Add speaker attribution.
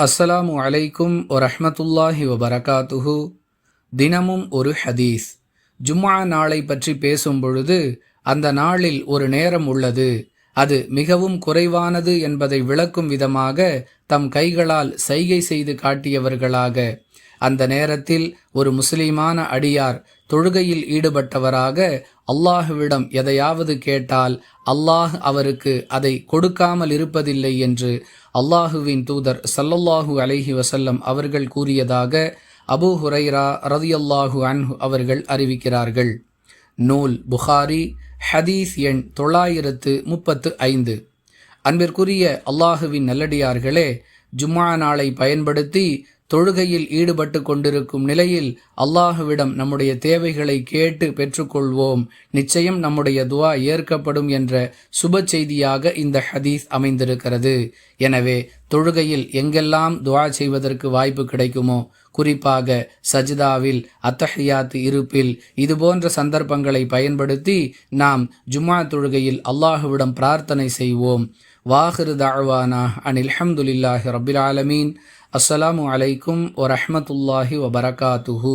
Speaker 1: அஸ்ஸலாமு அலைக்கும் வரஹ்மத்துல்லாஹி வபரகாத்துஹு. தினமும் ஒரு ஹதீஸ். ஜும்ஆ நாளை பற்றி பேசும் பொழுது, அந்த நாளில் ஒரு நேரம் உள்ளது, அது மிகவும் குறைவானது என்பதை விளக்கும் விதமாக தம் கைகளால் சைகை செய்து காட்டியவர்களாக, அந்த நேரத்தில் ஒரு முஸ்லிமான அடியார் தொழுகையில் ஈடுபட்டவராக அல்லாஹுவிடம் எதையாவது கேட்டால் அல்லாஹ் அவருக்கு அதை கொடுக்காமல் இருப்பதில்லை என்று அல்லாஹுவின் தூதர் ஸல்லல்லாஹு அலைஹி வஸல்லம் அவர்கள் கூறியதாக அபூ ஹுரைரா ரலியல்லாஹு அன்ஹு அவர்கள் அறிவிக்கிறார்கள். நூல் புகாரி, ஹதீஸ் எண் 935. அன்பிற்குரிய அல்லாஹுவின் நல்லடியார்களே, ஜும்ஆ நாளை பயன்படுத்தி தொழுகையில் ஈடுபட்டு கொண்டிருக்கும் நிலையில் அல்லாஹுவிடம் நம்முடைய தேவைகளை கேட்டு பெற்றுக்கொள்வோம், நிச்சயம் நம்முடைய துஆ ஏற்கப்படும் என்ற சுப செய்தியாக இந்த ஹதீஸ் அமைந்திருக்கிறது. எனவே தொழுகையில் எங்கெல்லாம் துஆ செய்வதற்கு வாய்ப்பு கிடைக்குமோ, குறிப்பாக சஜ்தாவில், அத்தஹியாத் இருப்பில், இதுபோன்ற சந்தர்ப்பங்களை பயன்படுத்தி நாம் ஜும்ஆ தொழுகையில் அல்லாஹுவிடம் பிரார்த்தனை செய்வோம். வாஹிரு தஅவானா அனில் ஹம்துலில்லாஹி ரப்பில் ஆலமீன். அஸ்ஸலாமு அலைக்கும் வரஹ்மத்துல்லாஹி வபரகாத்துஹு.